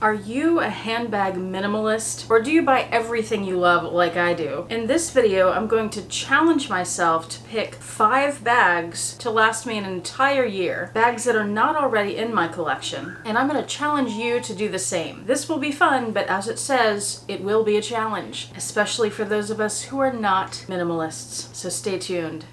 Are you a handbag minimalist, or do you buy everything you love like I do? In this video, I'm going to challenge myself to pick 5 bags to last me an entire year, bags that are not already in my collection, and I'm going to challenge you to do the same. This will be fun, but as it says, it will be a challenge, especially for those of us who are not minimalists, so stay tuned.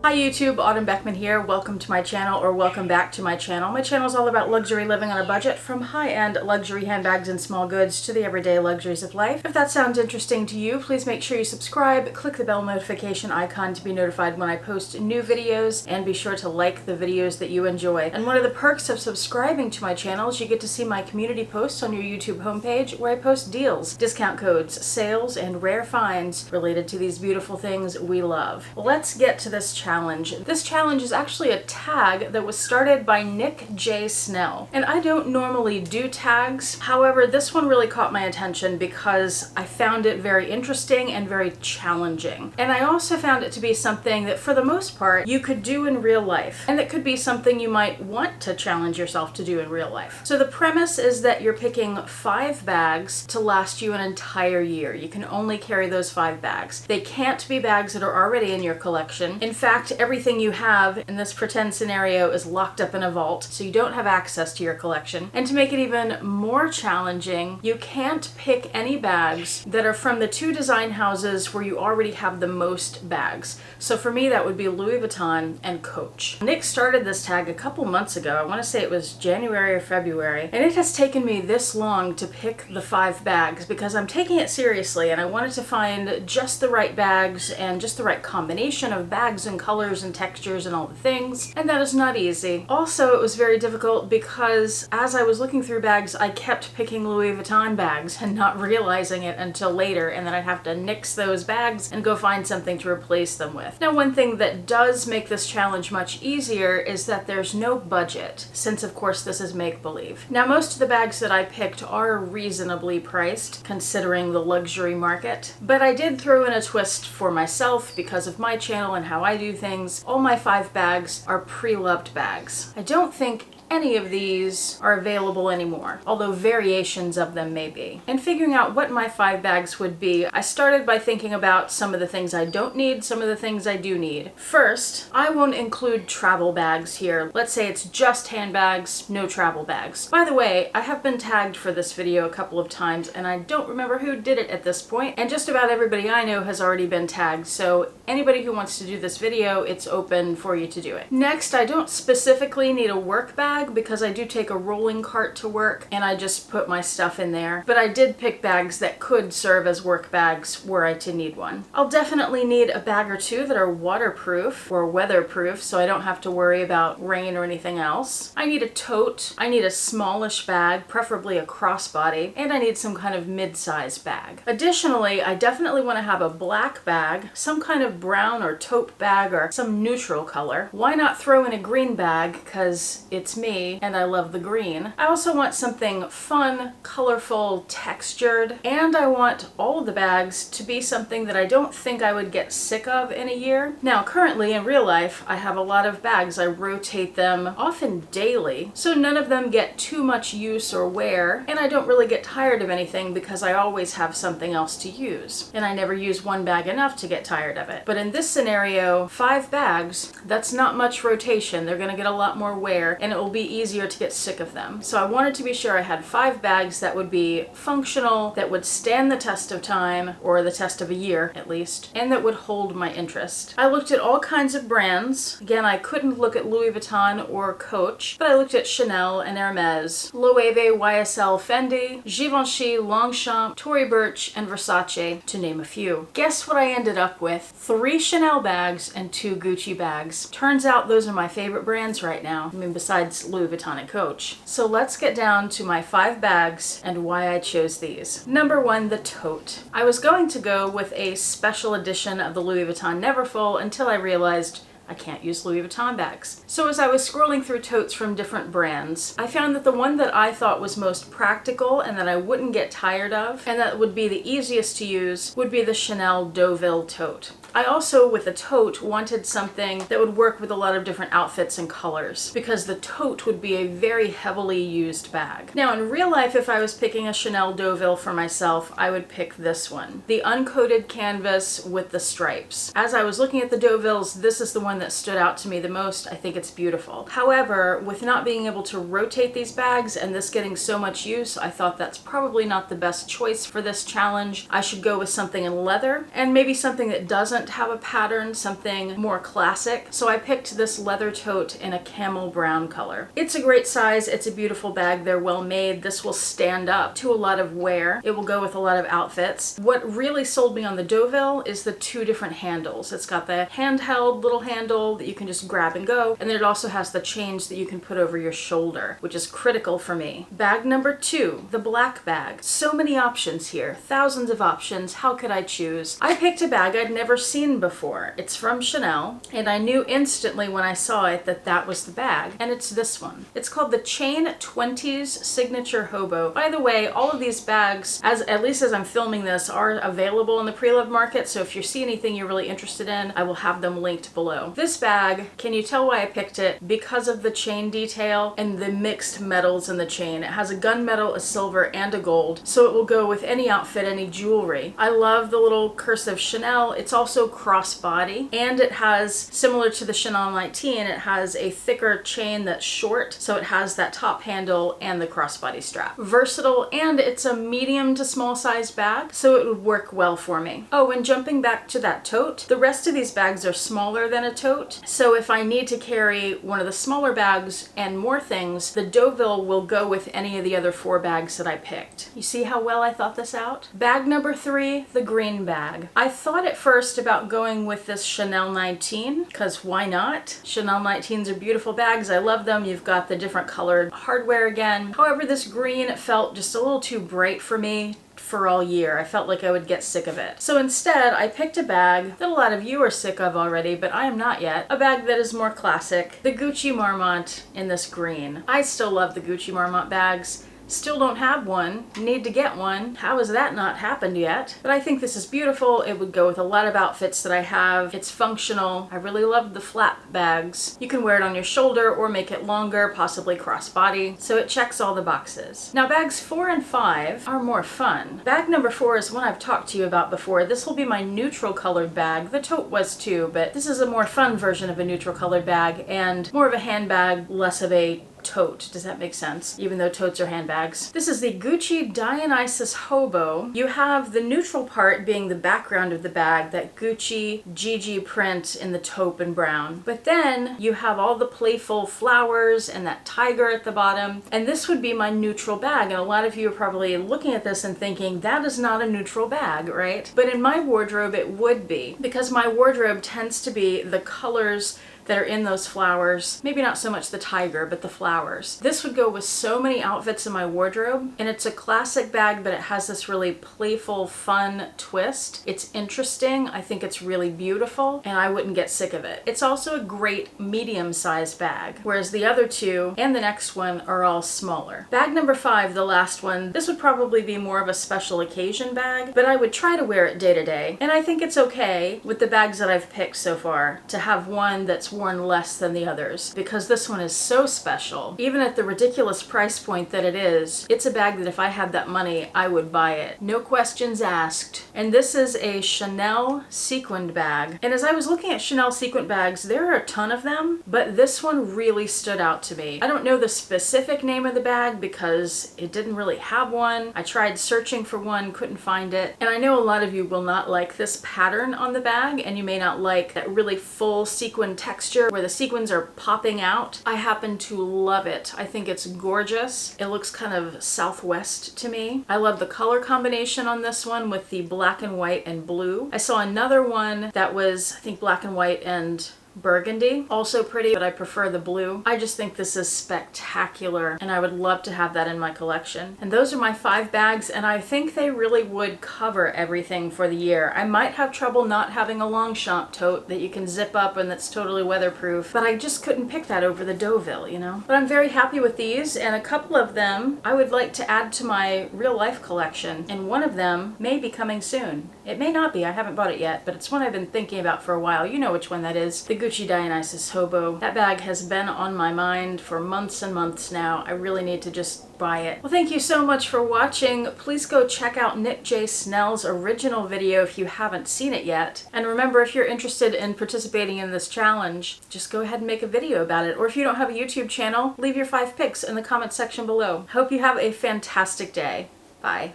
Hi YouTube, Autumn Beckman here. Welcome to my channel, or welcome back to my channel. My channel is all about luxury living on a budget, from high-end luxury handbags and small goods to the everyday luxuries of life. If that sounds interesting to you, please make sure you subscribe, click the bell notification icon to be notified when I post new videos, and be sure to like the videos that you enjoy. And one of the perks of subscribing to my channel is you get to see my community posts on your YouTube homepage, where I post deals, discount codes, sales, and rare finds related to these beautiful things we love. Let's get to this challenge. This challenge is actually a tag that was started by Nick J. Snell. And I don't normally do tags. However, this one really caught my attention because I found it very interesting and very challenging. And I also found it to be something that, for the most part, you could do in real life. And that could be something you might want to challenge yourself to do in real life. So the premise is that you're picking 5 bags to last you an entire year. You can only carry those 5 bags. They can't be bags that are already in your collection. In fact, everything you have in this pretend scenario is locked up in a vault, so you don't have access to your collection. And to make it even more challenging, you can't pick any bags that are from the 2 design houses where you already have the most bags. So for me, that would be Louis Vuitton and Coach. Nick started this tag a couple months ago. I want to say it was January or February. And it has taken me this long to pick the 5 bags because I'm taking it seriously, and I wanted to find just the right bags and just the right combination of bags and colors and textures and all the things, and that is not easy. Also, it was very difficult because as I was looking through bags, I kept picking Louis Vuitton bags and not realizing it until later, and then I'd have to nix those bags and go find something to replace them with. Now, one thing that does make this challenge much easier is that there's no budget, since of course this is make-believe. Now, most of the bags that I picked are reasonably priced, considering the luxury market, but I did throw in a twist for myself because of my channel and how I do things. All my 5 bags are pre-loved bags. I don't think any of these are available anymore, although variations of them may be. In figuring out what my 5 bags would be, I started by thinking about some of the things I don't need, some of the things I do need. First, I won't include travel bags here. Let's say it's just handbags, no travel bags. By the way, I have been tagged for this video a couple of times, and I don't remember who did it at this point, and just about everybody I know has already been tagged, so anybody who wants to do this video, it's open for you to do it. Next, I don't specifically need a work bag because I do take a rolling cart to work and I just put my stuff in there. But I did pick bags that could serve as work bags were I to need one. I'll definitely need a bag or 2 that are waterproof or weatherproof, so I don't have to worry about rain or anything else. I need a tote. I need a smallish bag, preferably a crossbody, and I need some kind of mid-size bag. Additionally, I definitely want to have a black bag, some kind of brown or taupe bag, or some neutral color. Why not throw in a green bag, because it's me and I love the green. I also want something fun, colorful, textured, and I want all of the bags to be something that I don't think I would get sick of in a year. Now, currently in real life, I have a lot of bags. I rotate them often daily, so none of them get too much use or wear, and I don't really get tired of anything because I always have something else to use. And I never use one bag enough to get tired of it. But in this scenario, 5 bags, that's not much rotation. They're gonna get a lot more wear, and it will be easier to get sick of them. So I wanted to be sure I had 5 bags that would be functional, that would stand the test of time, or the test of a year at least, and that would hold my interest. I looked at all kinds of brands. Again, I couldn't look at Louis Vuitton or Coach, but I looked at Chanel and Hermes, Loewe, YSL, Fendi, Givenchy, Longchamp, Tory Burch, and Versace, to name a few. Guess what I ended up with? 3 Chanel bags and 2 Gucci bags. Turns out those are my favorite brands right now. I mean, besides Louis Vuitton and Coach. So let's get down to my 5 bags and why I chose these. Number 1, the Tote. I was going to go with a special edition of the Louis Vuitton Neverfull until I realized I can't use Louis Vuitton bags. So as I was scrolling through totes from different brands, I found that the one that I thought was most practical and that I wouldn't get tired of, and that would be the easiest to use, would be the Chanel Deauville tote. I also, with a tote, wanted something that would work with a lot of different outfits and colors, because the tote would be a very heavily used bag. Now, in real life, if I was picking a Chanel Deauville for myself, I would pick this one, the uncoated canvas with the stripes. As I was looking at the Deauvilles, this is the one that stood out to me the most. I think it's beautiful. However, with not being able to rotate these bags and this getting so much use, I thought that's probably not the best choice for this challenge. I should go with something in leather, and maybe something that doesn't have a pattern, something more classic. So I picked this leather tote in a camel brown color. It's a great size. It's a beautiful bag. They're well made. This will stand up to a lot of wear. It will go with a lot of outfits. What really sold me on the Deauville is the two different handles. It's got the handheld little handle that you can just grab and go, and then it also has the chains that you can put over your shoulder, which is critical for me. Bag number 2, the black bag. So many options here. Thousands of options. How could I choose? I picked a bag I'd never seen before. It's from Chanel, and I knew instantly when I saw it that that was the bag, and it's this one. It's called the Chain 20s Signature Hobo. By the way, all of these bags, at least as I'm filming this, are available in the pre-loved market, so if you see anything you're really interested in, I will have them linked below. This bag, can you tell why I picked it? Because of the chain detail and the mixed metals in the chain. It has a gunmetal, a silver, and a gold, so it will go with any outfit, any jewelry. I love the little cursive Chanel. It's also crossbody, and it has, similar to the Chanel 19, it has a thicker chain that's short, so it has that top handle and the crossbody strap. Versatile, and it's a medium to small size bag, so it would work well for me. Oh, and jumping back to that tote, the rest of these bags are smaller than a tote, so if I need to carry one of the smaller bags and more things, the Deauville will go with any of the other 4 bags that I picked. You see how well I thought this out? Bag number 3, the green bag. I thought at first about going with this Chanel 19, because why not? Chanel 19s are beautiful bags. I love them. You've got the different colored hardware again. However, this green felt just a little too bright for me for all year. I felt like I would get sick of it. So instead, I picked a bag that a lot of you are sick of already, but I am not yet. A bag that is more classic, the Gucci Marmont in this green. I still love the Gucci Marmont bags. Still don't have one. Need to get one. How has that not happened yet? But I think this is beautiful. It would go with a lot of outfits that I have. It's functional. I really love the flap bags. You can wear it on your shoulder or make it longer, possibly crossbody. So it checks all the boxes. Now bags 4 and 5 are more fun. Bag number 4 is one I've talked to you about before. This will be my neutral colored bag. The tote was too, but this is a more fun version of a neutral colored bag and more of a handbag, less of a tote. Does that make sense? Even though totes are handbags. This is the Gucci Dionysus Hobo. You have the neutral part being the background of the bag, that Gucci GG print in the taupe and brown. But then you have all the playful flowers and that tiger at the bottom. And this would be my neutral bag. And a lot of you are probably looking at this and thinking, that is not a neutral bag, right? But in my wardrobe, it would be, because my wardrobe tends to be the colors that are in those flowers. Maybe not so much the tiger, but the flowers. This would go with so many outfits in my wardrobe, and it's a classic bag, but it has this really playful, fun twist. It's interesting. I think it's really beautiful, and I wouldn't get sick of it. It's also a great medium-sized bag, whereas the other two and the next one are all smaller. Bag number 5, the last one, this would probably be more of a special occasion bag, but I would try to wear it day to day, and I think it's okay with the bags that I've picked so far to have one that's worn less than the others, because this one is so special. Even at the ridiculous price point that it is, it's a bag that if I had that money, I would buy it. No questions asked. And this is a Chanel sequined bag. And as I was looking at Chanel sequined bags, there are a ton of them, but this one really stood out to me. I don't know the specific name of the bag because it didn't really have one. I tried searching for one, couldn't find it. And I know a lot of you will not like this pattern on the bag, and you may not like that really full sequin texture where the sequins are popping out. I happen to love it. I think it's gorgeous. It looks kind of Southwest to me. I love the color combination on this one with the black and white and blue. I saw another one that was, I think, black and white and burgundy. Also pretty, but I prefer the blue. I just think this is spectacular, and I would love to have that in my collection. And those are my 5 bags, and I think they really would cover everything for the year. I might have trouble not having a Longchamp tote that you can zip up and that's totally weatherproof, but I just couldn't pick that over the Deauville, you know? But I'm very happy with these, and a couple of them I would like to add to my real life collection, and one of them may be coming soon. It may not be, I haven't bought it yet, but it's one I've been thinking about for a while. You know which one that is. The Gucci Dionysus Hobo. That bag has been on my mind for months and months now. I really need to just buy it. Well, thank you so much for watching. Please go check out Nick J. Snell's original video if you haven't seen it yet. And remember, if you're interested in participating in this challenge, just go ahead and make a video about it. Or if you don't have a YouTube channel, leave your 5 pics in the comment section below. Hope you have a fantastic day. Bye.